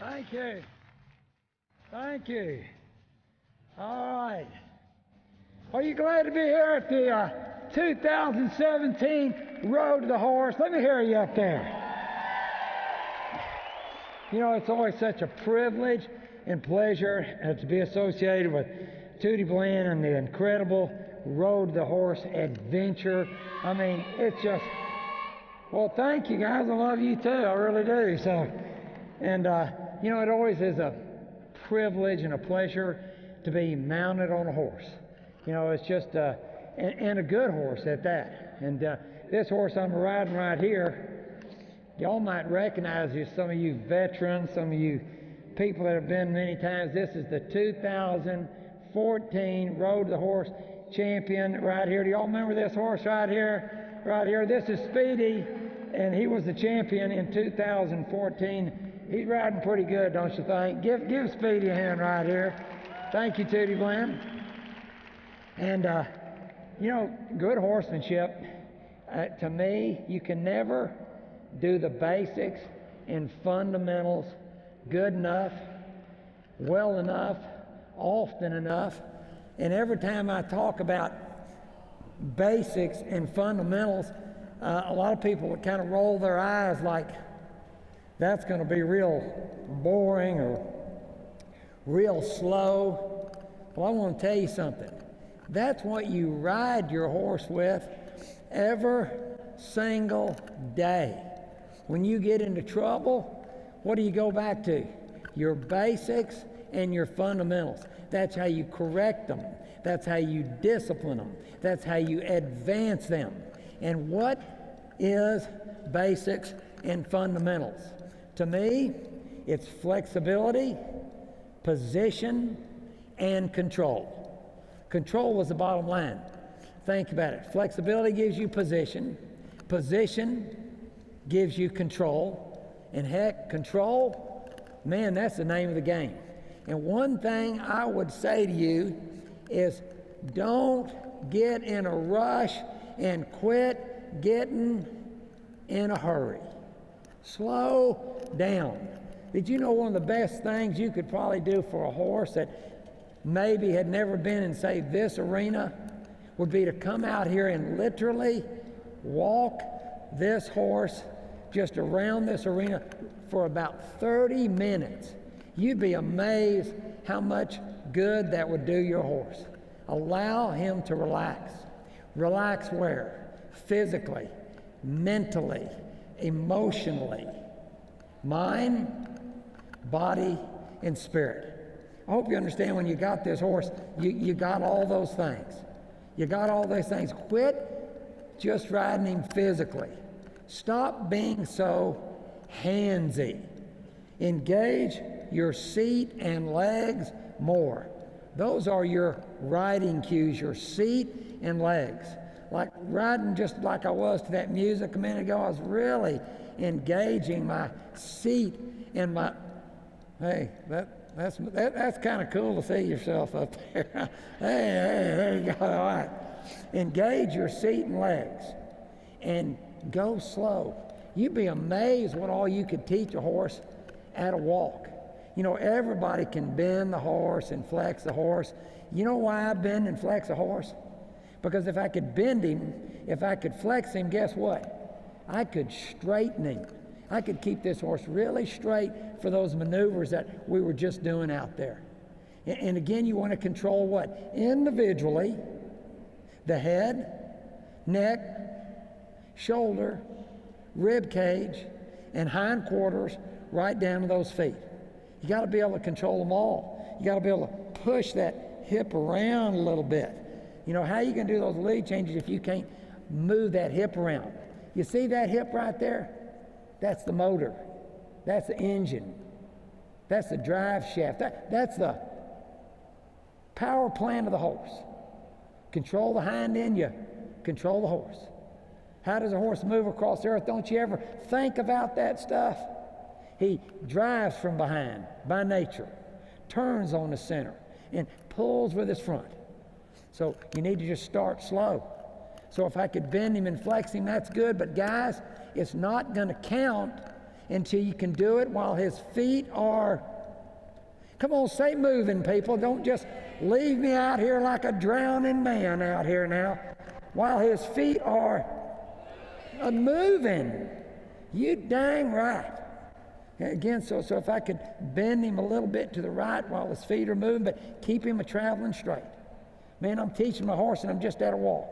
Thank you. Thank you. All right. Are you glad to be here at the 2017 Road to the Horse? Let me hear you up there. You know, it's always such a privilege and pleasure to be associated with Tootie Bland and the incredible Road to the Horse adventure. I mean, it's just, well, thank you guys. I love you too. I really do. So, and you know, it always is a privilege and a pleasure to be mounted on a horse. You know, it's just, and a good horse at that. And this horse I'm riding right here, y'all might recognize this, some of you veterans, some of you people that have been many times. This is the 2014 Road to the Horse champion right here. Do y'all remember this horse right here? Right here. This is Speedy, and he was the champion in 2014. He's riding pretty good, don't you think? Give Speedy a hand right here. Thank you, Tootie Bland. And, you know, good horsemanship, to me, you can never do the basics and fundamentals good enough, well enough, often enough. And every time I talk about basics and fundamentals, a lot of people would kind of roll their eyes like that's going to be real boring or real slow. Well, I want to tell you something. That's what you ride your horse with every single day. When you get into trouble, what do you go back to? Your basics and your fundamentals. That's how you correct them. That's how you discipline them. That's how you advance them. And what is basics and fundamentals? To me, it's flexibility, position, and control. Control was the bottom line. Think about it. Flexibility gives you position. Position gives you control. And heck, control, man, that's the name of the game. And one thing I would say to you is don't get in a rush and quit getting in a hurry. Slow down. Did you know one of the best things you could probably do for a horse that maybe had never been in, say, this arena would be to come out here and literally walk this horse just around this arena for about 30 minutes. You'd be amazed how much good that would do your horse. Allow him to relax. Relax where? Physically, mentally, emotionally, mind, body, and spirit. I hope you understand when you got this horse, you got all those things. You got all those things. Quit just riding him physically. Stop being so handsy. Engage your seat and legs more. Those are your riding cues, your seat and legs. Like riding just like I was to that music a minute ago, I was really engaging my seat and my, hey, that's kind of cool to see yourself up there. Hey, there you go, all right. Engage your seat and legs and go slow. You'd be amazed what all you could teach a horse at a walk. You know, everybody can bend the horse and flex the horse. You know why I bend and flex a horse? Because if I could bend him, if I could flex him, guess what? I could straighten him. I could keep this horse really straight for those maneuvers that we were just doing out there. And again, you want to control what? Individually, the head, neck, shoulder, rib cage, and hindquarters right down to those feet. You got to be able to control them all. You got to be able to push that hip around a little bit. You know, how are you going to do those lead changes if you can't move that hip around? You see that hip right there? That's the motor. That's the engine. That's the drive shaft. That's the power plant of the horse. Control the hind end, you control the horse. How does a horse move across the earth? Don't you ever think about that stuff? He drives from behind by nature, turns on the center, and pulls with his front. So you need to just start slow. So if I could bend him and flex him, that's good. But guys, it's not going to count until you can do it while his feet are, come on, say moving, people. Don't just leave me out here like a drowning man out here now. While his feet are moving. You dang right. Again, so if I could bend him a little bit to the right while his feet are moving, but keep him traveling straight. Man, I'm teaching my horse and I'm just at a walk.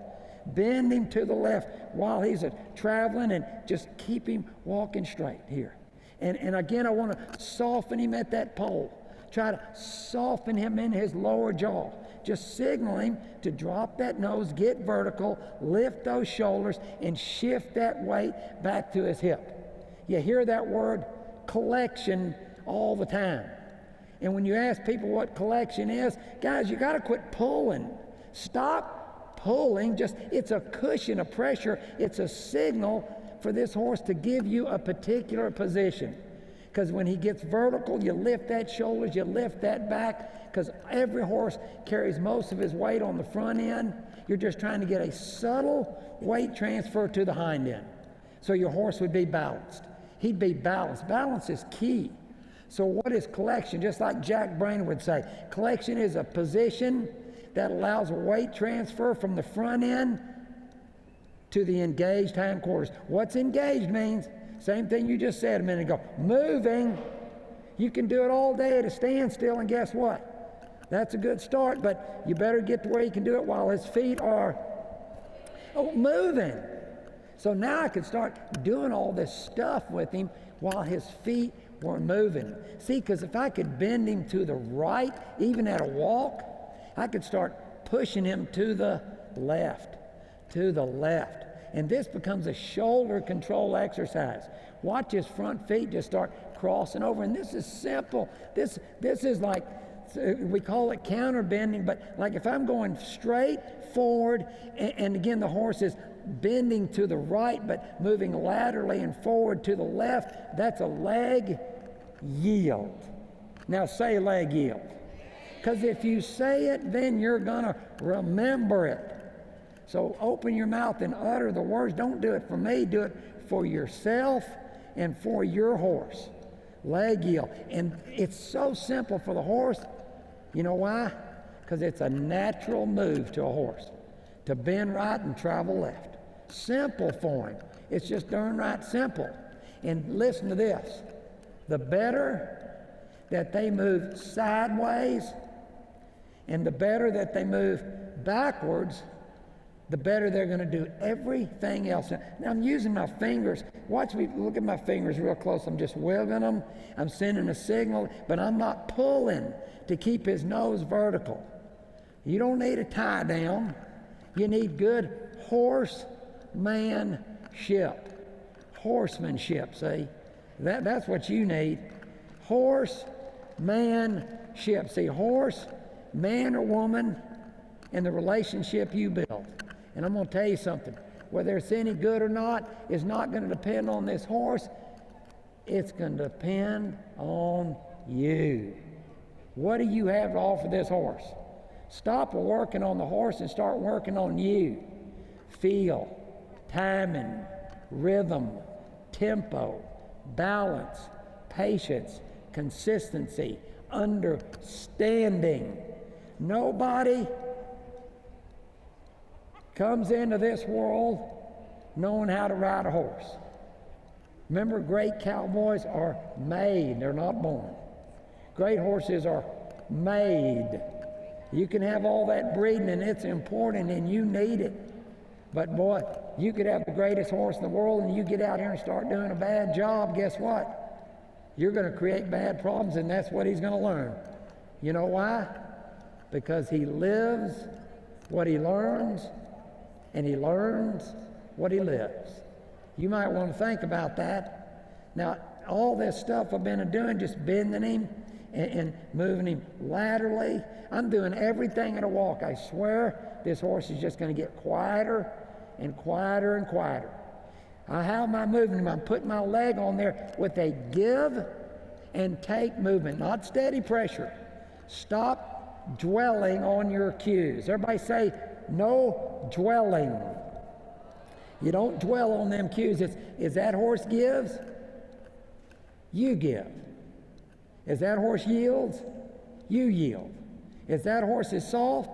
Bend him to the left while he's traveling and just keep him walking straight here. And again, I want to soften him at that pole. Try to soften him in his lower jaw. Just signal him to drop that nose, get vertical, lift those shoulders, and shift that weight back to his hip. You hear that word collection all the time. And when you ask people what collection is, guys, you got to quit pulling. Stop pulling. Just, it's a cushion, a pressure. It's a signal for this horse to give you a particular position. Because when he gets vertical, you lift that shoulders, you lift that back, because every horse carries most of his weight on the front end. You're just trying to get a subtle weight transfer to the hind end. So your horse would be balanced. He'd be balanced. Balance is key. So what is collection? Just like Jack Brainerd would say, collection is a position that allows a weight transfer from the front end to the engaged hindquarters. What's engaged means? Same thing you just said a minute ago. Moving. You can do it all day at a standstill, and guess what? That's a good start, but you better get to where you can do it while his feet are moving. So now I could start doing all this stuff with him while his feet were moving. See, because if I could bend him to the right, even at a walk, I could start pushing him to the left, And this becomes a shoulder control exercise. Watch his front feet just start crossing over. And this is simple. This is like, we call it counter bending, but like if I'm going straight forward, and again, the horse is bending to the right, but moving laterally and forward to the left, that's a leg yield. Now say leg yield. Because if you say it, then you're going to remember it. So open your mouth and utter the words. Don't do it for me. Do it for yourself and for your horse. Leg yield. And it's so simple for the horse. You know why? Because it's a natural move to a horse to bend right and travel left. Simple for him. It's just darn right simple. And listen to this. The better that they move sideways and the better that they move backwards, the better they're going to do everything else. Now I'm using my fingers. Watch me, look at my fingers real close. I'm just wiggling them. I'm sending a signal, but I'm not pulling to keep his nose vertical. You don't need a tie down. You need good horsemanship, see? That's what you need. Horsemanship. See, horse, man or woman, and the relationship you build. And I'm going to tell you something. Whether it's any good or not is not going to depend on this horse. It's going to depend on you. What do you have to offer this horse? Stop working on the horse and start working on you. Feel, timing, rhythm, tempo, balance, patience, consistency, understanding. Nobody comes into this world knowing how to ride a horse. Remember, great cowboys are made, they're not born. Great horses are made. You can have all that breeding and it's important and you need it. But boy, you could have the greatest horse in the world and you get out here and start doing a bad job, guess what? You're going to create bad problems, and that's what he's going to learn. You know why? Because he lives what he learns, and he learns what he lives. You might want to think about that. Now, all this stuff I've been doing, just bending him and moving him laterally, I'm doing everything in a walk. I swear this horse is just going to get quieter and quieter and quieter. How am I moving him? I'm putting my leg on there with a give and take movement, not steady pressure. Stop dwelling on your cues. Everybody say, no dwelling. You don't dwell on them cues. It's that horse gives, You give. As that horse yields, you yield. If that horse is soft,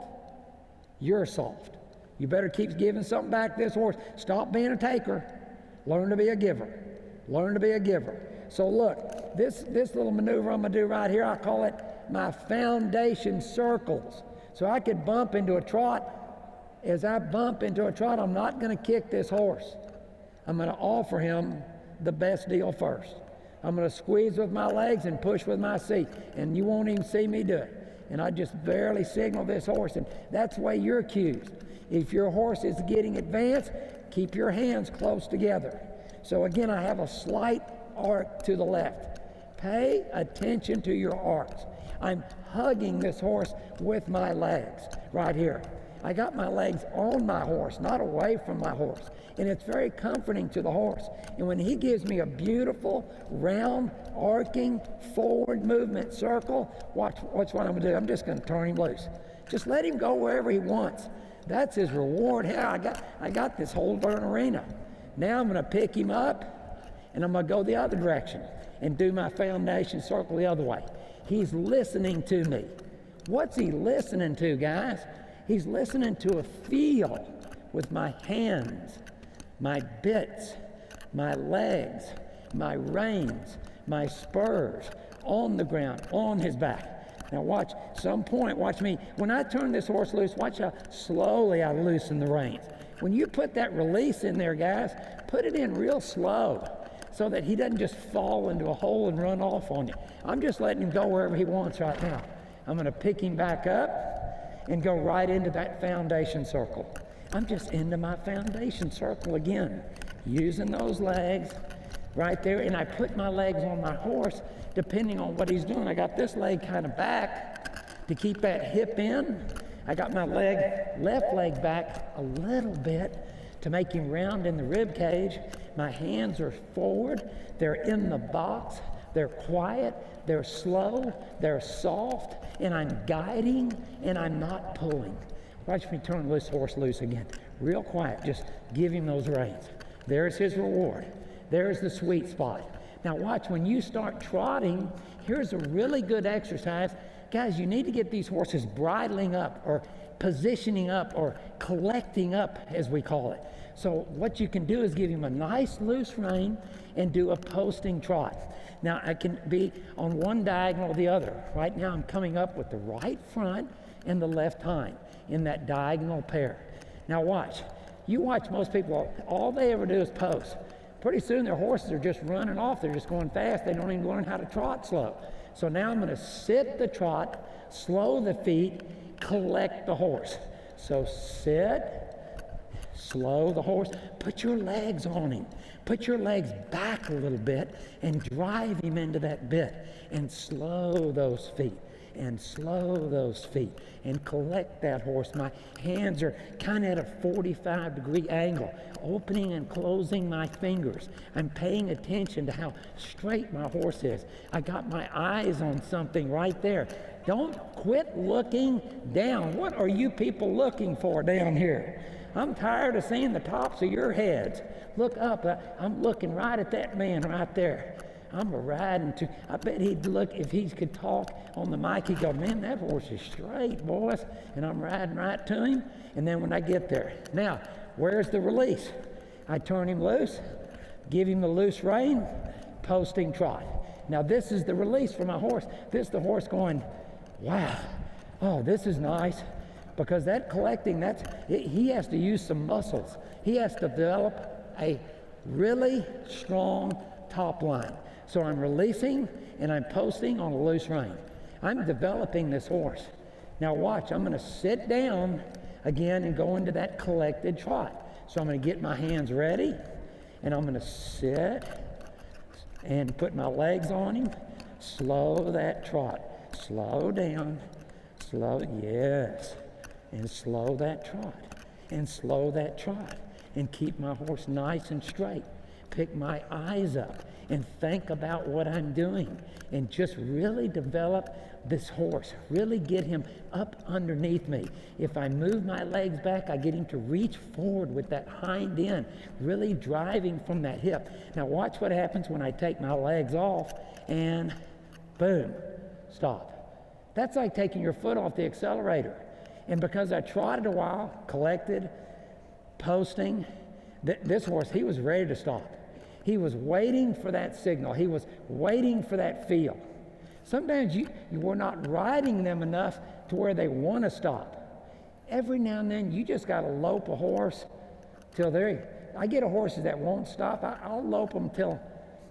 you're soft. You better keep giving something back to this horse. Stop being a taker. Learn to be a giver. Learn to be a giver. So look, this little maneuver I'm going to do right here, I call it my foundation circles. So I could bump into a trot. As I bump into a trot, I'm not going to kick this horse. I'm going to offer him the best deal first. I'm going to squeeze with my legs and push with my seat, and you won't even see me do it. And I just barely signal this horse, and that's the way you're accused. If your horse is getting advanced, keep your hands close together. So again, I have a slight arc to the left. Pay attention to your arcs. I'm hugging this horse with my legs right here. I got my legs on my horse, not away from my horse. And it's very comforting to the horse. And when he gives me a beautiful, round, arcing, forward movement circle, watch what I'm going to do. I'm just going to turn him loose. Just let him go wherever he wants. That's his reward. Here, I got this whole darn arena. Now I'm going to pick him up, and I'm going to go the other direction and do my foundation circle the other way. He's listening to me. What's he listening to, guys? He's listening to a feel with my hands, my bits, my legs, my reins, my spurs on the ground, on his back. Now watch, some point, watch me. When I turn this horse loose, watch how slowly I loosen the reins. When you put that release in there, guys, put it in real slow so that he doesn't just fall into a hole and run off on you. I'm just letting him go wherever he wants right now. I'm going to pick him back up and go right into that foundation circle. I'm just into my foundation circle again, using those legs right there, and I put my legs on my horse depending on what he's doing. I got this leg kind of back to keep that hip in. I got my left leg back a little bit to make him round in the rib cage. My hands are forward. They're in the box. They're quiet. They're slow. They're soft. And I'm guiding, and I'm not pulling. Watch me turn this horse loose again. Real quiet. Just give him those reins. There's his reward. There's the sweet spot. Now watch, when you start trotting, here's a really good exercise. Guys, you need to get these horses bridling up or positioning up or collecting up, as we call it. So what you can do is give him a nice loose rein and do a posting trot. Now I can be on one diagonal or the other. Right now I'm coming up with the right front and the left hind in that diagonal pair. Now watch. You watch most people, all they ever do is post. Pretty soon their horses are just running off. They're just going fast. They don't even learn how to trot slow. So now I'm going to sit the trot, slow the feet, collect the horse. So sit, slow the horse, put your legs on him. Put your legs back a little bit and drive him into that bit and slow those feet. And slow those feet and collect that horse. My hands are kind of at a 45-degree angle, opening and closing my fingers. I'm paying attention to how straight my horse is. I got my eyes on something right there. Don't quit looking down. What are you people looking for down here? I'm tired of seeing the tops of your heads. Look up. I'm looking right at that man right there. I'm riding to, I bet he'd look, if he could talk on the mic, he'd go, man, that horse is straight, boys. And I'm riding right to him. And then when I get there, now, where's the release? I turn him loose, give him the loose rein, posting trot. Now this is the release for my horse. This is the horse going, wow, oh, this is nice. Because that collecting, he has to use some muscles. He has to develop a really strong top line. So I'm releasing and I'm posting on a loose rein. I'm developing this horse. Now watch, I'm going to sit down again and go into that collected trot. So I'm going to get my hands ready and I'm going to sit and put my legs on him. Slow that trot. Slow down. Slow, yes. And slow that trot. And slow that trot. And keep my horse nice and straight. Pick my eyes up and think about what I'm doing and just really develop this horse, really get him up underneath me. If I move my legs back, I get him to reach forward with that hind end, really driving from that hip. Now watch what happens when I take my legs off and boom, stop. That's like taking your foot off the accelerator. And because I trotted a while, collected, posting, this horse, he was ready to stop. He was waiting for that signal. He was waiting for that feel. Sometimes you were not riding them enough to where they want to stop. Every now and then, you just got to lope a horse till I get horses that won't stop. I'll lope them till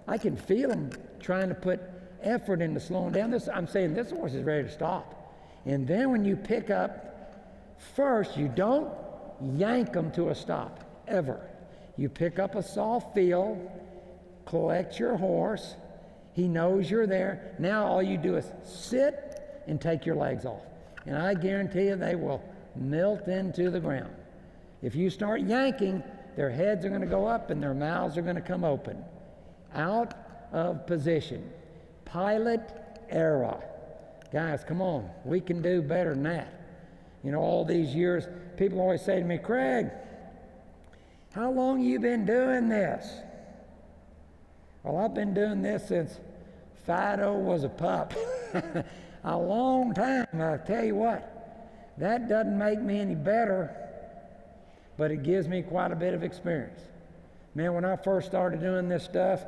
I can feel them trying to put effort into slowing down. I'm saying this horse is ready to stop. And then when you pick up, first, you don't yank them to a stop, ever. You pick up a soft feel, collect your horse. He knows you're there. Now all you do is sit and take your legs off. And I guarantee you they will melt into the ground. If you start yanking, their heads are going to go up and their mouths are going to come open. Out of position. Pilot era. Guys, come on. We can do better than that. You know, all these years, people always say to me, Craig, how long you been doing this? Well, I've been doing this since Fido was a pup. A long time. I'll tell you what, that doesn't make me any better, but it gives me quite a bit of experience. Man, when I first started doing this stuff,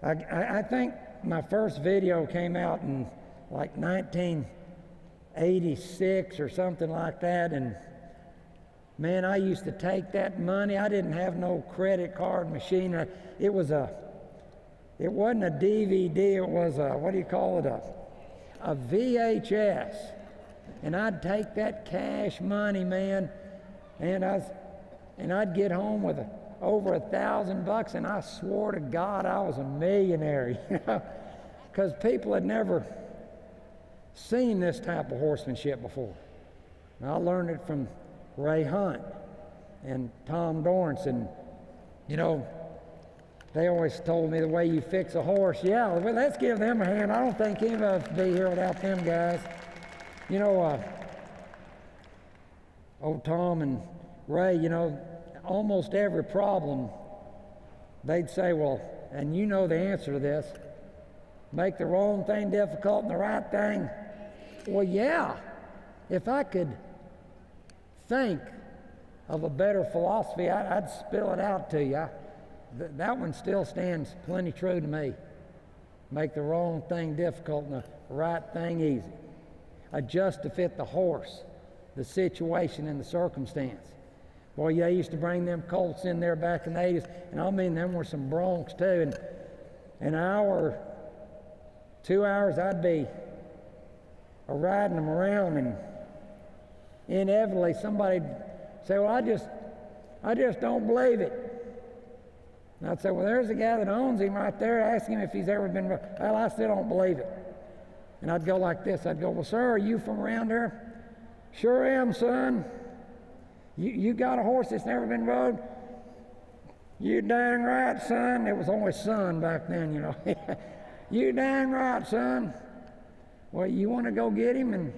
I think my first video came out in like 1986 or something like that, and man, I used to take that money. I didn't have no credit card machine. It wasn't a DVD. It was a VHS. And I'd take that cash money, man, and I'd get home with over $1,000, and I swore to God I was a millionaire, you know, because people had never seen this type of horsemanship before. And I learned it from Ray Hunt and Tom Dorrance, and you know, they always told me the way you fix a horse. Yeah, well, let's give them a hand. I don't think any of us would be here without them guys. You know, old Tom and Ray, you know, almost every problem, they'd say, well, and you know the answer to this, make the wrong thing difficult and the right thing. Well, yeah, if I could think of a better philosophy, I'd spill it out to you. That one still stands plenty true to me. Make the wrong thing difficult and the right thing easy. Adjust to fit the horse, the situation, and the circumstance. Boy, yeah, I used to bring them colts in there back in the 80s, and I mean, them were some broncs too. And an hour, 2 hours, I'd be riding them around, and inevitably somebody'd say, well, I just don't believe it. And I'd say, well, there's a guy that owns him right there. Ask him if he's ever been, well, I still don't believe it. And I'd go like this. I'd go, well, sir, are you from around here? Sure am, son. You got a horse that's never been rode? You dang right, son. It was always son back then, you know. You dang right, son. Well, you want to go get him? And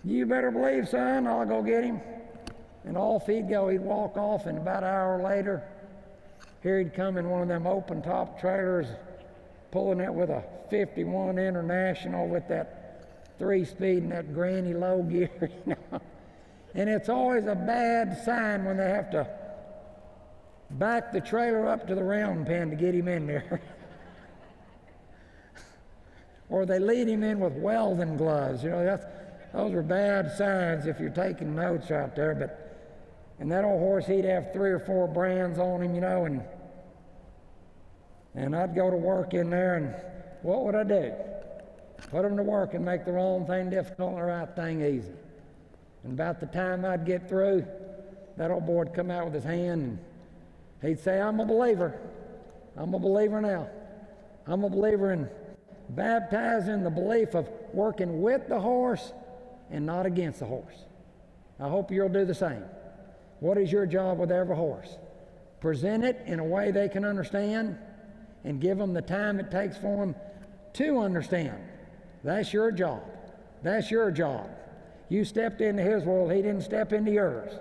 you better believe, son, I'll go get him. And off he'd go. He'd walk off, and about an hour later, here he'd come in one of them open-top trailers, pulling it with a 51 International with that 3-speed and that granny low gear, you know. And it's always a bad sign when they have to back the trailer up to the round pen to get him in there. Or they lead him in with welding gloves. You know, those are bad signs if you're taking notes right there. And that old horse, he'd have 3 or 4 brands on him, you know, and I'd go to work in there, and what would I do? Put him to work and make the wrong thing difficult and the right thing easy. And about the time I'd get through, that old boy would come out with his hand, and he'd say, I'm a believer. I'm a believer now. I'm a believer in baptized in the belief of working with the horse and not against the horse. I hope you'll do the same. What is your job with every horse? Present it in a way they can understand and give them the time it takes for them to understand. That's your job. That's your job. You stepped into his world, he didn't step into yours.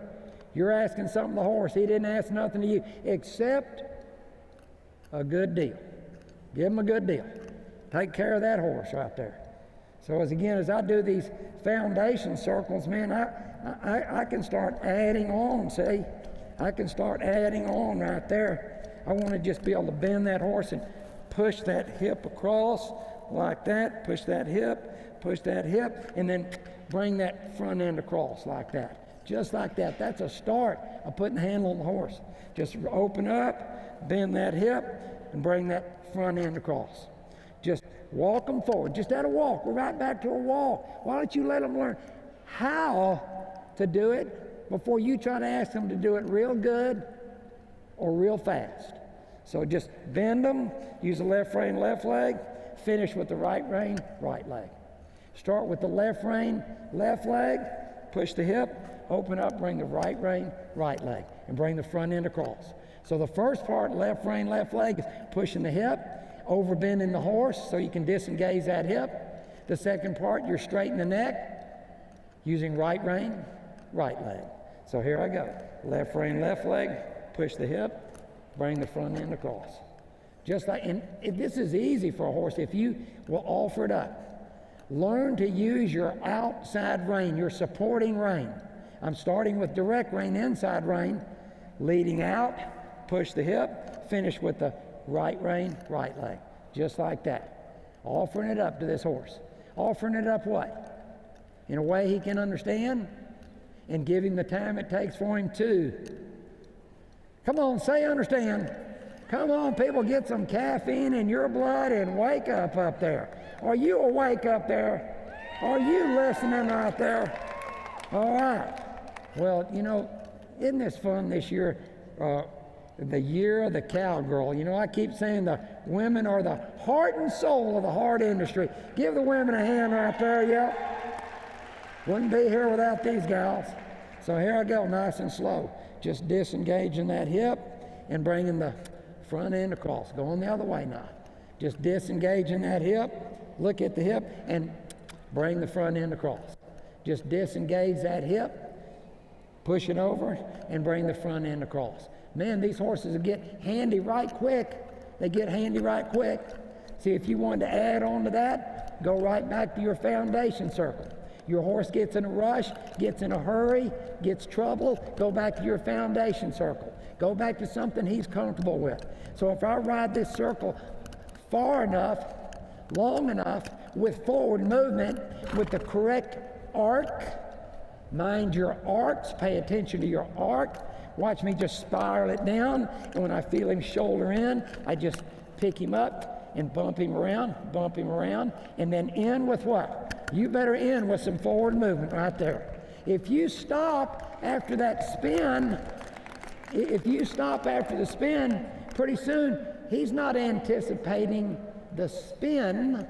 You're asking something to the horse, he didn't ask nothing to you except a good deal. Give him a good deal. Take care of that horse right there. So as I do these foundation circles, man, I can start adding on, see? I can start adding on right there. I want to just be able to bend that horse and push that hip across like that, push that hip, and then bring that front end across like that. Just like that. That's a start of putting the handle on the horse. Just open up, bend that hip, and bring that front end across. Just walk them forward. Just at a walk. We're right back to a walk. Why don't you let them learn how to do it before you try to ask them to do it real good or real fast? So just bend them, use the left rein, left leg, finish with the right rein, right leg. Start with the left rein, left leg, push the hip, open up, bring the right rein, right leg, and bring the front end across. So the first part, left rein, left leg, is pushing the hip, over bending the horse so you can disengage that hip. The second part, you're straightening the neck, using right rein, right leg. So here I go. Left rein, left leg, push the hip, bring the front end across. Just like, and this is easy for a horse if you will offer it up. Learn to use your outside rein, your supporting rein. I'm starting with direct rein, inside rein, leading out, push the hip, finish with the right rein, right leg. Just like that. Offering it up to this horse. Offering it up what? In a way he can understand, and give him the time it takes for him to. Come on, say understand. Come on, people, get some caffeine in your blood and wake up there. Are you awake up there? Are you listening right there? All right. Well, you know, isn't this fun this year? The year of the cowgirl. You know, I keep saying the women are the heart and soul of the hard industry. Give the women a hand right there, yeah. Wouldn't be here without these gals. So here I go, nice and slow. Just disengaging that hip and bringing the front end across. Going the other way now. Just disengaging that hip, look at the hip, and bring the front end across. Just disengage that hip, push it over, and bring the front end across. Man, these horses will get handy right quick. They get handy right quick. See, if you wanted to add on to that, go right back to your foundation circle. Your horse gets in a rush, gets in a hurry, gets trouble, go back to your foundation circle. Go back to something he's comfortable with. So if I ride this circle far enough, long enough, with forward movement, with the correct arc, mind your arcs, pay attention to your arc, watch me just spiral it down, and when I feel him shoulder in, I just pick him up and bump him around, and then end with what? You better end with some forward movement right there. If you stop after that spin, pretty soon he's not anticipating the spin,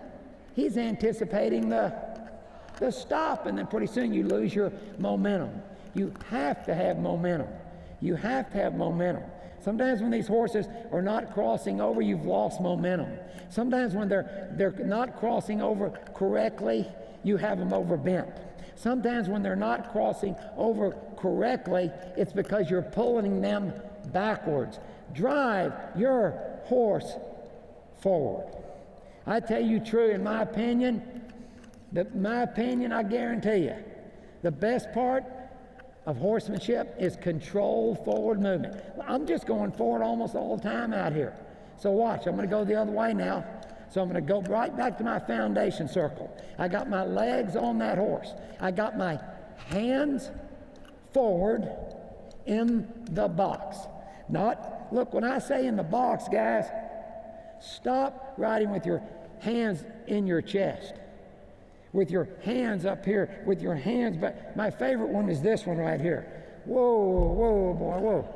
he's anticipating the stop, and then pretty soon you lose your momentum. You have to have momentum. You have to have momentum. Sometimes when these horses are not crossing over, you've lost momentum. Sometimes when they're not crossing over correctly, you have them overbent. Sometimes when they're not crossing over correctly, it's because you're pulling them backwards. Drive your horse forward. I tell you true, in my opinion, I guarantee you, the best part of horsemanship is controlled forward movement. I'm just going forward almost all the time out here. So watch, I'm going to go the other way now. So I'm going to go right back to my foundation circle. I got my legs on that horse. I got my hands forward in the box. Look, when I say in the box, guys, stop riding with your hands in your chest, with your hands up here, with your hands back. My favorite one is this one right here. Whoa, boy, whoa.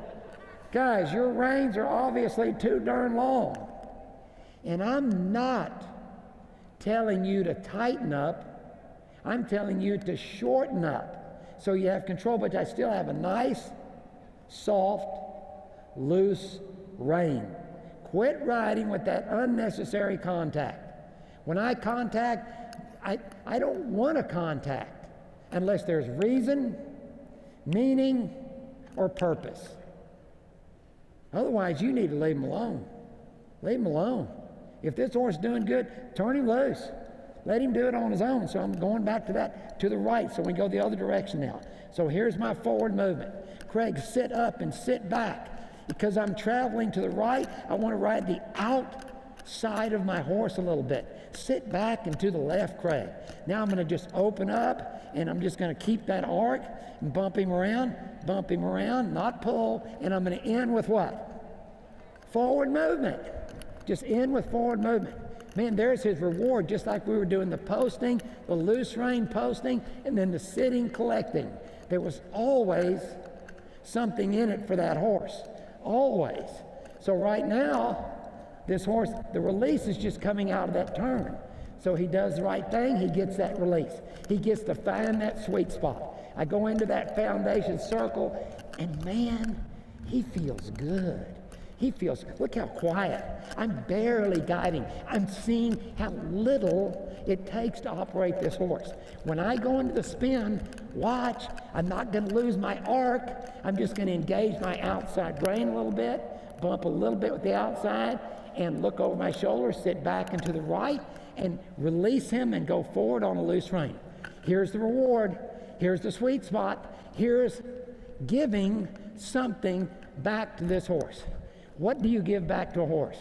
Guys, your reins are obviously too darn long. And I'm not telling you to tighten up. I'm telling you to shorten up so you have control, but I still have a nice, soft, loose rein. Quit riding with that unnecessary contact. When I contact, I don't want to contact unless there's reason, meaning, or purpose. Otherwise, you need to leave him alone. Leave him alone. If this horse is doing good, turn him loose. Let him do it on his own. So I'm going back to that, to the right, so we go the other direction now. So here's my forward movement. Craig, sit up and sit back. Because I'm traveling to the right, I want to ride the outside of my horse a little bit. Sit back and to the left, Craig. Now I'm going to just open up, and I'm just going to keep that arc and bump him around, not pull, and I'm going to end with what? Forward movement. Just end with forward movement. Man, there's his reward, just like we were doing the posting, the loose rein posting, and then the sitting collecting. There was always something in it for that horse. Always. So right now, this horse, the release is just coming out of that turn. So he does the right thing, he gets that release. He gets to find that sweet spot. I go into that foundation circle, and man, he feels good. He feels, look how quiet. I'm barely guiding. I'm seeing how little it takes to operate this horse. When I go into the spin, watch, I'm not going to lose my arc. I'm just going to engage my outside rein a little bit, bump a little bit with the outside, and look over my shoulder, sit back and to the right, and release him and go forward on a loose rein. Here's the reward. Here's the sweet spot. Here's giving something back to this horse. What do you give back to a horse?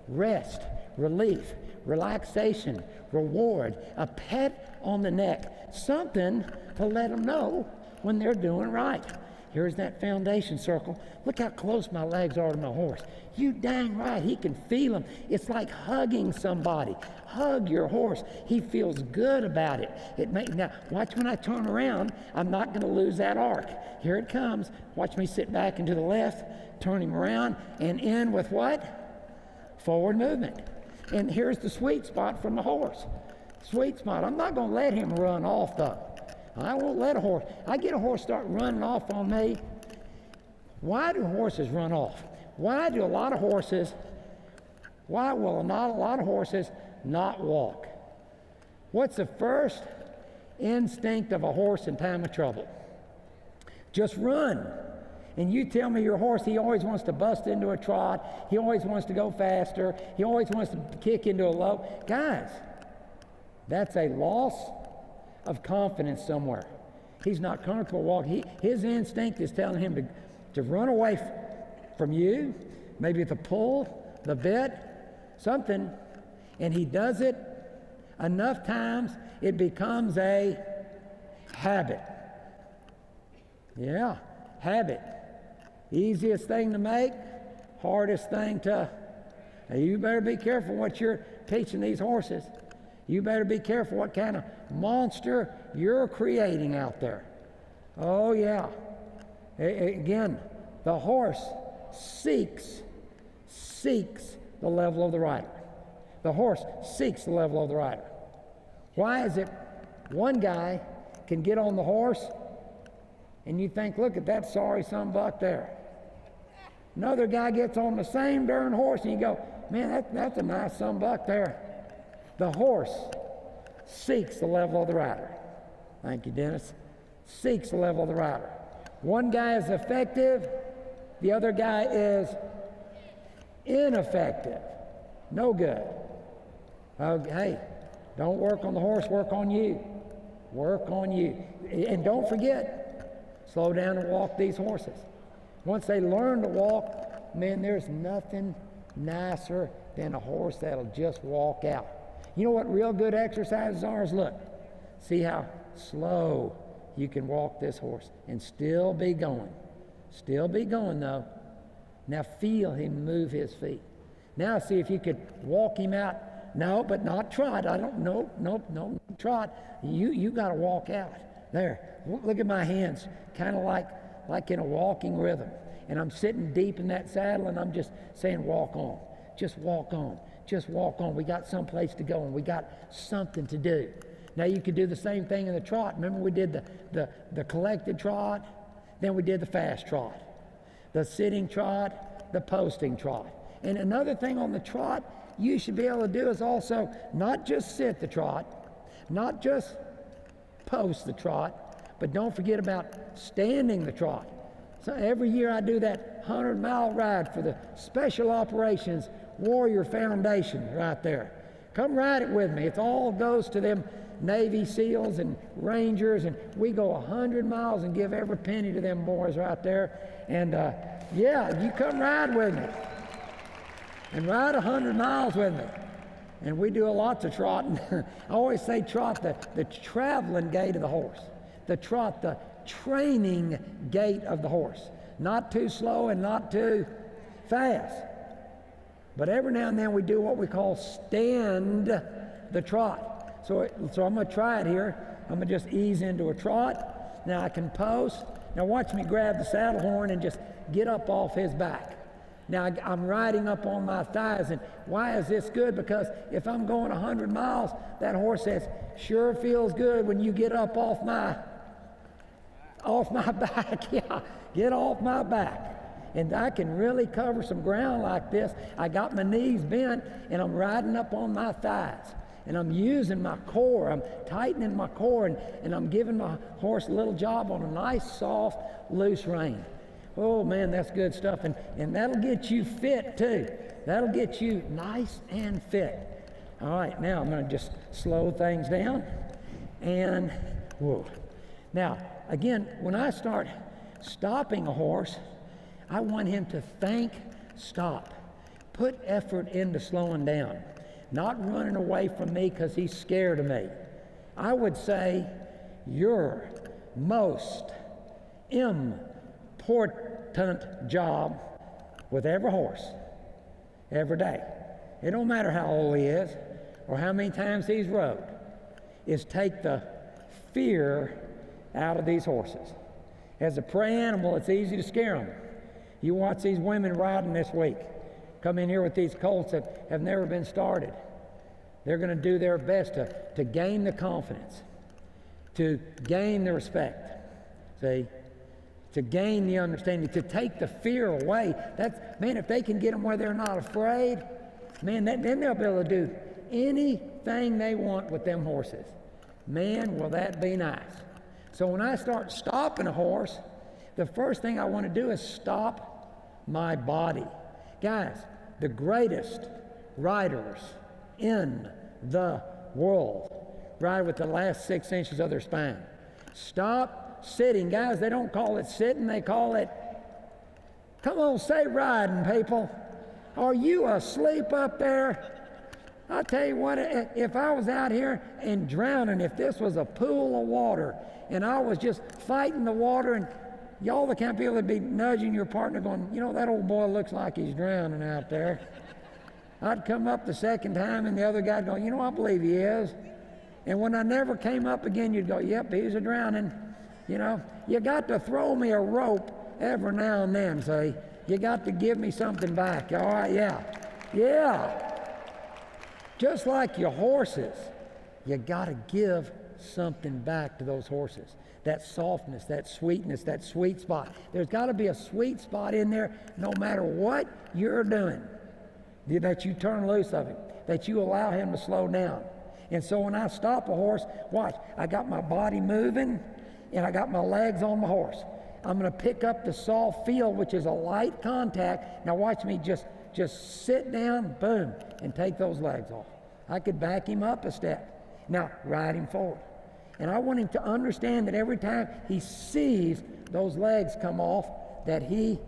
Rest, relief, relaxation, reward, a pat on the neck, something to let them know when they're doing right. Here's that foundation circle. Look how close my legs are to my horse. You dang right, he can feel them. It's like hugging somebody. Hug your horse. He feels good about it. Now, watch when I turn around, I'm not going to lose that arc. Here it comes. Watch me sit back and to the left, turn him around, and end with what? Forward movement. And here's the sweet spot from the horse. Sweet spot. I'm not going to let him run off, though. I won't let a horse. I get a horse start running off on me. Why do horses run off? Why will not a lot of horses not walk? What's the first instinct of a horse in time of trouble? Just run. And you tell me your horse, he always wants to bust into a trot. He always wants to go faster. He always wants to kick into a low. Guys, that's a loss of confidence somewhere. He's not comfortable walking. His instinct is telling him to run away from you, maybe the pull, the bit, something. And he does it enough times, it becomes a habit. Yeah, habit. Easiest thing to make, hardest thing to. Now you better be careful what you're teaching these horses. You better be careful what kind of monster you're creating out there. Oh yeah. Again, the horse seeks the level of the rider. The horse seeks the level of the rider. Why is it one guy can get on the horse and you think, look at that sorry son buck there. Another guy gets on the same darn horse and you go, man, that's a nice son buck there. The horse seeks the level of the rider. Thank you, Dennis. Seeks the level of the rider. One guy is effective, the other guy is ineffective. No good. Hey, don't work on the horse, work on you. Work on you. And don't forget, slow down and walk these horses. Once they learn to walk, man, there's nothing nicer than a horse that'll just walk out. You know what real good exercises are? Is look, see how slow you can walk this horse and still be going. Still be going though. Now feel him move his feet. Now see if you could walk him out. No, but not trot. No, trot. You got to walk out. There. Look at my hands, kind of like in a walking rhythm. And I'm sitting deep in that saddle and I'm just saying walk on. Just walk on. Just walk on. We got someplace to go and we got something to do. Now you could do the same thing in the trot. Remember we did the collected trot, then we did the fast trot. The sitting trot, the posting trot. And another thing on the trot you should be able to do is also not just sit the trot, not just post the trot, but don't forget about standing the trot. So every year I do that 100-mile ride for the Special Operations Warrior Foundation right there. Come ride it with me. It all goes to them Navy SEALs and Rangers, and we go 100 miles and give every penny to them boys right there. And yeah, you come ride with me and ride 100 miles with me. And we do lots of trotting. I always say trot the traveling gait of the horse. The trot, the training gait of the horse. Not too slow and not too fast. But every now and then we do what we call stand the trot. So I'm going to try it here. I'm going to just ease into a trot. Now I can post. Now watch me grab the saddle horn and just get up off his back. Now I'm riding up on my thighs, and why is this good? Because if I'm going 100 miles, that horse says, sure feels good when you get up off my back. Yeah, get off my back. And I can really cover some ground like this. I got my knees bent, and I'm riding up on my thighs. And I'm using my core. I'm tightening my core, and I'm giving my horse a little job on a nice, soft, loose rein. Oh man, that's good stuff, and that'll get you fit too. That'll get you nice and fit. All right, now I'm going to just slow things down, and whoa. Now, again, when I start stopping a horse, I want him to think, stop. Put effort into slowing down, not running away from me because he's scared of me. I would say your most important job with every horse, every day, it don't matter how old he is or how many times he's rode, is take the fear out of these horses. As a prey animal, it's easy to scare them. You watch these women riding this week, come in here with these colts that have never been started. They're going to do their best to gain the confidence, to gain the respect, see, to gain the understanding, to take the fear away. That's, man, if they can get them where they're not afraid, man, then they'll be able to do anything they want with them horses. Man, will that be nice. So when I start stopping a horse, the first thing I want to do is stop my body. Guys, the greatest riders in the world ride with the last 6 inches of their spine. Stop sitting. Guys, they don't call it sitting, they call it, come on, say riding, people. Are you asleep up there? I'll tell you what, if I was out here and drowning, if this was a pool of water and I was just fighting the water, and y'all the kind of people that be nudging your partner going, you know, that old boy looks like he's drowning out there. I'd come up the second time and the other guy'd go, you know, I believe he is. And when I never came up again, you'd go, yep, he's a drowning. You know, you got to throw me a rope every now and then, see? You got to give me something back, all right? Yeah. Yeah. Just like your horses, you got to give something back to those horses. That softness, that sweetness, that sweet spot. There's got to be a sweet spot in there no matter what you're doing, that you turn loose of him, that you allow him to slow down. And so when I stop a horse, watch, I got my body moving, and I got my legs on the horse. I'm going to pick up the soft feel, which is a light contact. Now watch me just sit down, boom, and take those legs off. I could back him up a step. Now ride him forward. And I want him to understand that every time he sees those legs come off, that he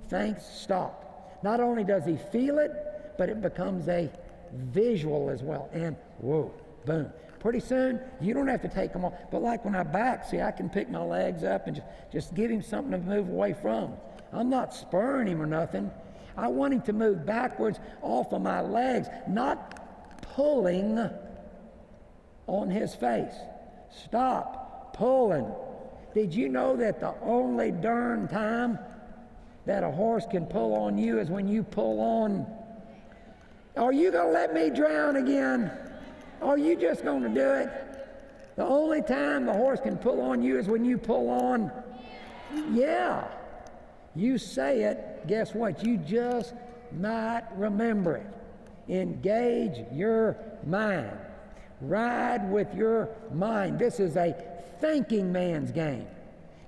thinks stop. Not only does he feel it, but it becomes a visual as well. And whoa, boom. Pretty soon, you don't have to take them off. But like when I back, see, I can pick my legs up and just give him something to move away from. I'm not spurring him or nothing. I want him to move backwards off of my legs, not pulling on his face. Stop pulling. Did you know that the only darn time that a horse can pull on you is when you pull on? Are you going to let me drown again? Are you just going to do it? The only time the horse can pull on you is when you pull on. Yeah. You say it, guess what? You just might remember it. Engage your mind. Ride with your mind. This is a thinking man's game.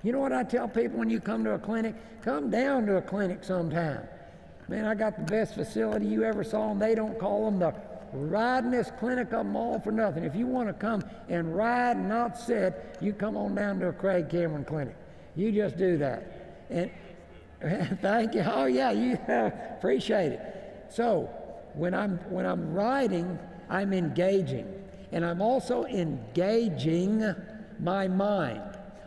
You know what I tell people when you come to a clinic? Come down to a clinic sometime. Man, I got the best facility you ever saw, and they don't call them the ridingest clinic of them all for nothing. If you want to come and ride and not sit, you come on down to a Craig Cameron clinic. You just do that. And thank you. Oh yeah, you appreciate it. So when I'm riding, I'm engaging, and I'm also engaging my mind.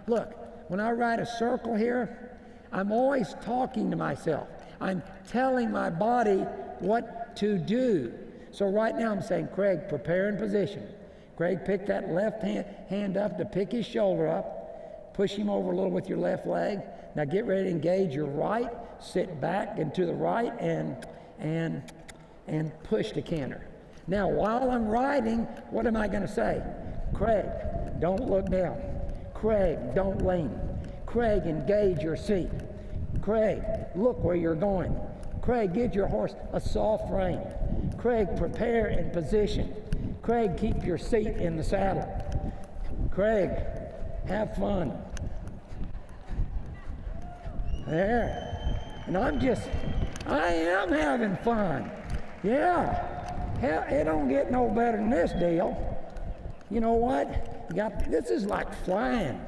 Look, when I ride a circle here, I'm always talking to myself. I'm telling my body what to do. So right now I'm saying, Craig, prepare in position. Craig, pick that left hand up to pick his shoulder up. Push him over a little with your left leg. Now get ready to engage your right. Sit back and to the right and push the canter. Now while I'm riding, what am I going to say? Craig, don't look down. Craig, don't lean. Craig, engage your seat. Craig, look where you're going. Craig, give your horse a soft rein. Craig, prepare in position. Craig, keep your seat in the saddle. Craig, have fun. There. And I am having fun. Yeah. Hell, it don't get no better than this deal. You know what? This is like flying.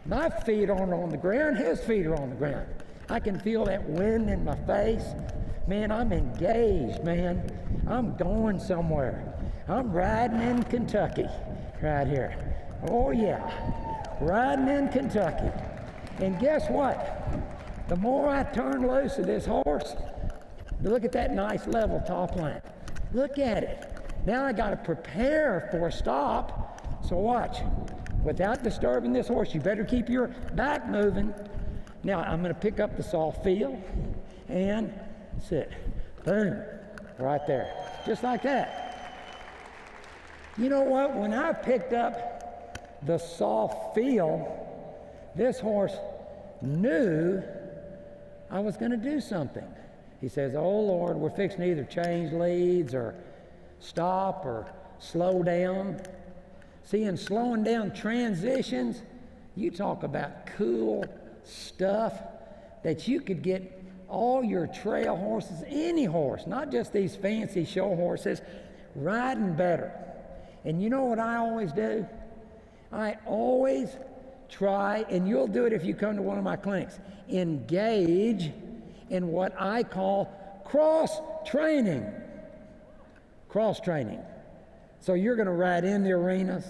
My feet aren't on the ground, his feet are on the ground. I can feel that wind in my face. Man, I'm engaged, man. I'm going somewhere. I'm riding in Kentucky right here. Oh yeah, riding in Kentucky. And guess what? The more I turn loose of this horse, look at that nice level top line. Look at it. Now I got to prepare for a stop. So watch. Without disturbing this horse, you better keep your back moving. Now I'm going to pick up the soft feel and sit. Boom. Right there. Just like that. You know what? When I picked up the soft feel, this horse knew I was going to do something. He says, oh Lord, we're fixing to either change leads or stop or slow down. See, in slowing down transitions, you talk about cool stuff that you could get all your trail horses, any horse, not just these fancy show horses, riding better. And you know what I always do? I always try, and you'll do it if you come to one of my clinics, engage in what I call cross-training. Cross-training. So you're going to ride in the arenas.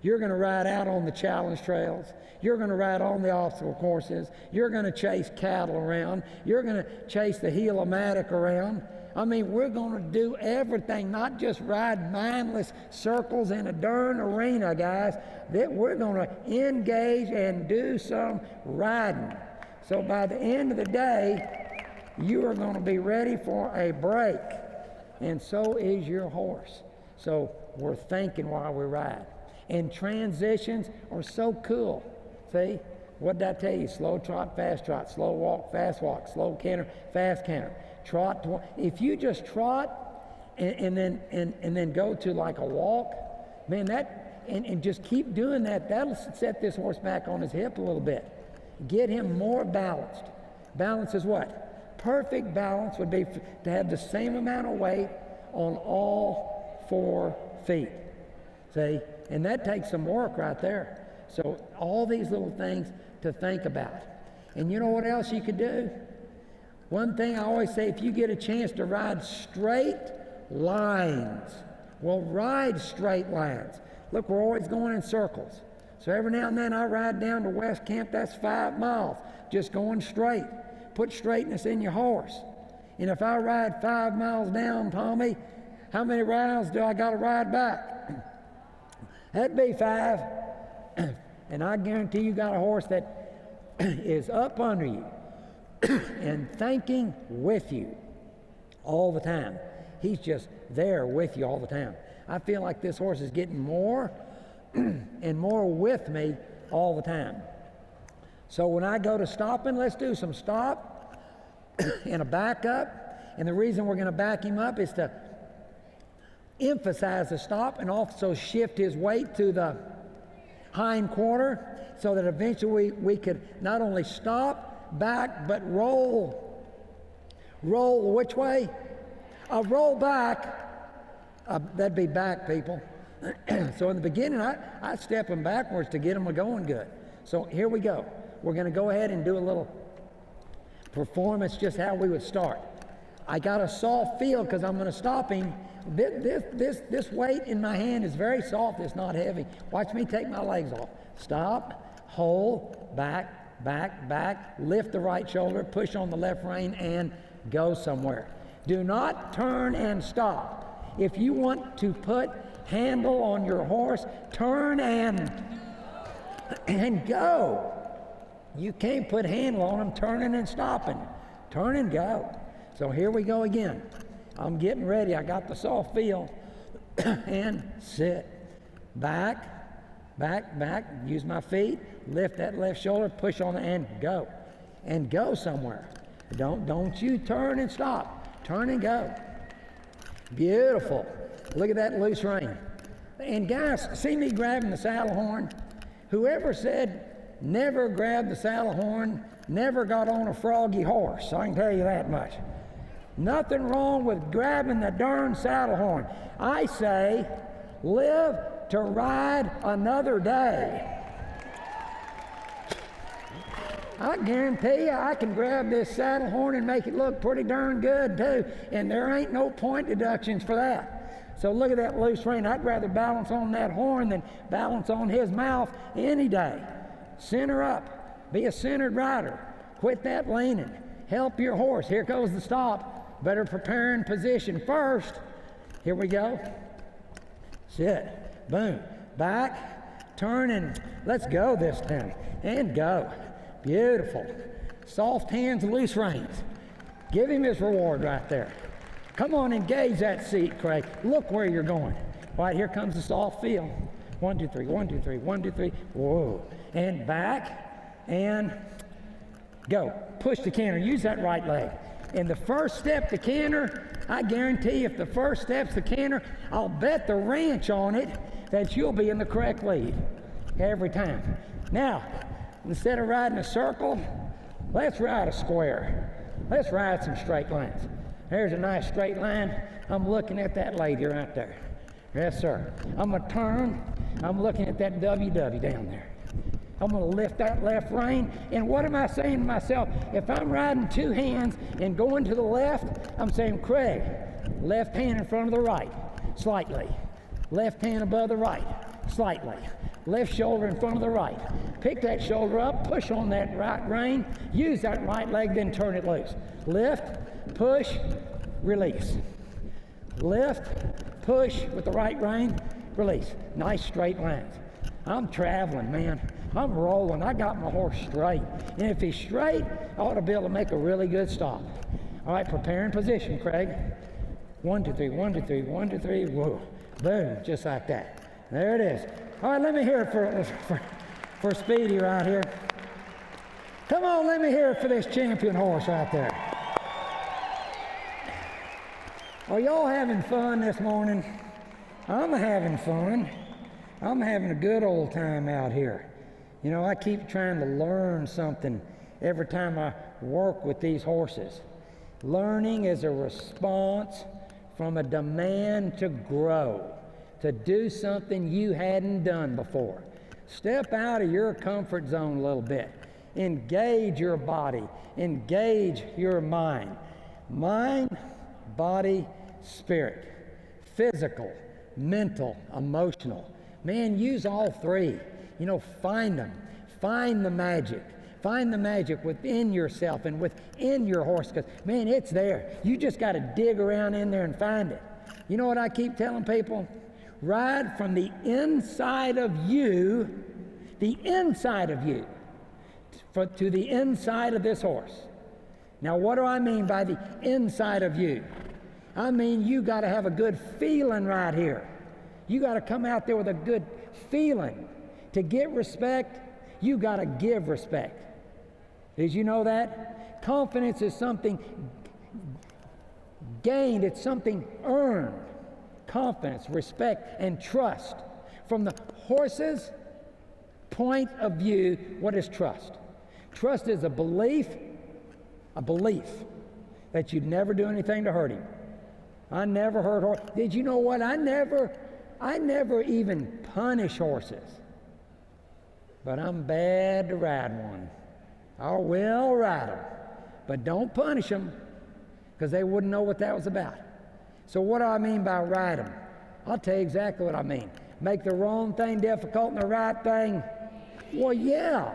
You're going to ride out on the challenge trails. You're going to ride on the obstacle courses. You're going to chase cattle around. You're going to chase the Heel-O-Matic around. I mean, we're going to do everything, not just ride mindless circles in a darn arena, guys. That we're going to engage and do some riding. So by the end of the day, you are going to be ready for a break. And so is your horse. So we're thinking while we ride. And transitions are so cool. See? What did I tell you? Slow trot, slow walk, fast walk, slow canter, fast canter. Trot. If you just trot and then go to like a walk, man, and just keep doing that, that'll set this horse back on his hip a little bit. Get him more balanced. Balance is what? Perfect balance would be to have the same amount of weight on all 4 feet. See? And that takes some work right there. So all these little things to think about. And you know what else you could do? One thing I always say, if you get a chance to ride straight lines, well, ride straight lines. Look, we're always going in circles. So every now and then I ride down to West Camp, that's 5 miles, just going straight. Put straightness in your horse. And if I ride 5 miles down, Tommy, how many rounds do I got to ride back? That'd be 5. And I guarantee you got a horse that is up under you and thinking with you all the time. He's just there with you all the time. I feel like this horse is getting more and more with me all the time. So when I go to stopping, let's do some stop and a back up And the reason we're going to back him up is to emphasize the stop and also shift his weight to the hind quarter so that eventually we could not only stop, back, but roll. Roll which way? Roll back. That'd be back, people. So in the beginning, I step them backwards to get them going good. So here we go. We're going to go ahead and do a little performance, just how we would start. I got a soft feel because I'm going to stop him. This weight in my hand is very soft. It's not heavy. Watch me take my legs off. Stop, hold, back, back, back. Lift the right shoulder, push on the left rein, and go somewhere. Do not turn and stop. If you want to put handle on your horse, turn and go. You can't put handle on them turning and stopping. Turn and go. So here we go again. I'm getting ready. I got the soft feel. And sit. Back, back, back. Use my feet. Lift that left shoulder. Push on it and go. And go somewhere. Don't you turn and stop. Turn and go. Beautiful. Look at that loose rein. And guys, see me grabbing the saddle horn? Whoever said never grab the saddle horn never got on a froggy horse. I can tell you that much. Nothing wrong with grabbing the darn saddle horn. I say, live to ride another day. I guarantee you I can grab this saddle horn and make it look pretty darn good too. And there ain't no point deductions for that. So look at that loose rein. I'd rather balance on that horn than balance on his mouth any day. Center up. Be a centered rider. Quit that leaning. Help your horse. Here goes the stop. Better prepare in position first. Here we go. Sit. Boom. Back. Turn and let's go this time. And go. Beautiful. Soft hands, loose reins. Give him his reward right there. Come on, engage that seat, Craig. Look where you're going. All right, here comes the soft feel. 1, 2, 3, 1, 2, 3, 1, 2, 3. Whoa. And back and go. Push the canter. Use that right leg. And the first step to canter, I guarantee if the first step's the canter, I'll bet the ranch on it that you'll be in the correct lead every time. Now, instead of riding a circle, let's ride a square. Let's ride some straight lines. There's a nice straight line. I'm looking at that lady right there. Yes, sir. I'm going to turn. I'm looking at that WW down there. I'm going to lift that left rein. And what am I saying to myself? If I'm riding two hands and going to the left, I'm saying, Craig, left hand in front of the right, slightly. Left hand above the right, slightly. Left shoulder in front of the right. Pick that shoulder up, push on that right rein, use that right leg, then turn it loose. Lift, push, release. Lift, push with the right rein, release. Nice straight lines. I'm traveling, man. I'm rolling. I got my horse straight. And if he's straight, I ought to be able to make a really good stop. All right, prepare in position, Craig. 1, 2, 3, 1, 2, 3, 1, 2, 3. Whoa. Boom, just like that. There it is. All right, let me hear it for Speedy right here. Come on, let me hear it for this champion horse right there. Are y'all having fun this morning? I'm having fun. I'm having a good old time out here. You know, I keep trying to learn something every time I work with these horses. Learning is a response from a demand to grow, to do something you hadn't done before. Step out of your comfort zone a little bit. Engage your body. Engage your mind. Mind, body, spirit. Physical, mental, emotional. Man, use all three. You know, find them. Find the magic. Find the magic within yourself and within your horse. Because, man, it's there. You just got to dig around in there and find it. You know what I keep telling people? Ride from the inside of you, to the inside of this horse. Now, what do I mean by the inside of you? I mean, you got to have a good feeling right here. You got to come out there with a good feeling. To get respect, you got to give respect. Did you know that? Confidence is something gained, it's something earned. Confidence, respect, and trust. From the horse's point of view, what is trust? Trust is a belief that you'd never do anything to hurt him. I never hurt horse. Did you know what? I never even punish horses. But I'm bad to ride one. I will ride them. But don't punish them, because they wouldn't know what that was about. So what do I mean by ride them? I'll tell you exactly what I mean. Make the wrong thing difficult and the right thing, well, yeah.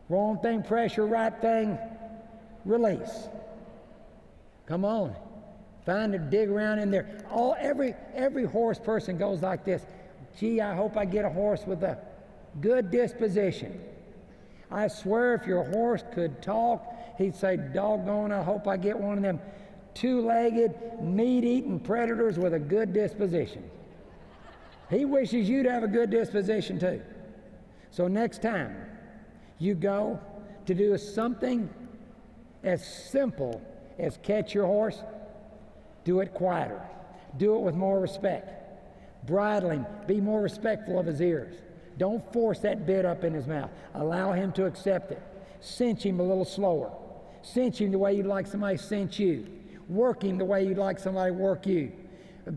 Wrong thing, pressure, right thing, release. Come on. Find it, dig around in there. Every horse person goes like this. Gee, I hope I get a horse with a good disposition. I swear if your horse could talk, he'd say, doggone, I hope I get one of them two-legged, meat-eating predators with a good disposition. He wishes you'd have a good disposition too. So next time you go to do something as simple as catch your horse, do it quieter. Do it with more respect. Bridle him. Be more respectful of his ears. Don't force that bit up in his mouth. Allow him to accept it. Cinch him a little slower. Cinch him the way you'd like somebody to cinch you. Work him the way you'd like somebody to work you.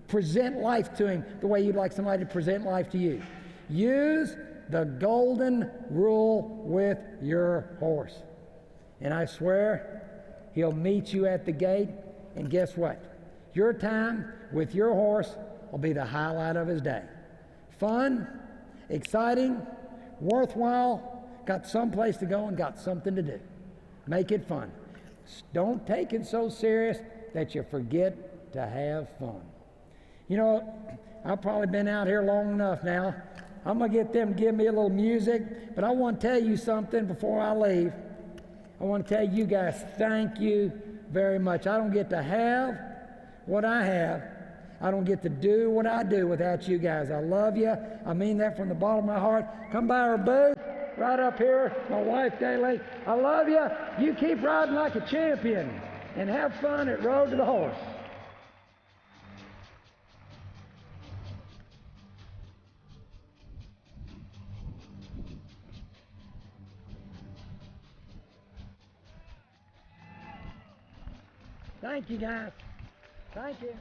Present life to him the way you'd like somebody to present life to you. Use the golden rule with your horse. And I swear, he'll meet you at the gate, and guess what? Your time with your horse will be the highlight of his day. Fun, exciting, worthwhile, got someplace to go and got something to do. Make it fun. Don't take it so serious that you forget to have fun. You know, I've probably been out here long enough now. I'm going to get them to give me a little music, but I want to tell you something before I leave. I want to tell you guys thank you very much. I don't get to have what I have. I don't get to do what I do without you guys. I love you. I mean that from the bottom of my heart. Come by our booth right up here. My wife, Kaylee. I love you. You keep riding like a champion and have fun at Road to the Horse. Thank you, guys. Thank you.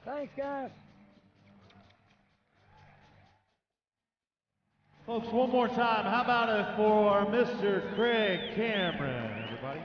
Thanks, guys. Folks, one more time. How about it for Mr. Craig Cameron, everybody?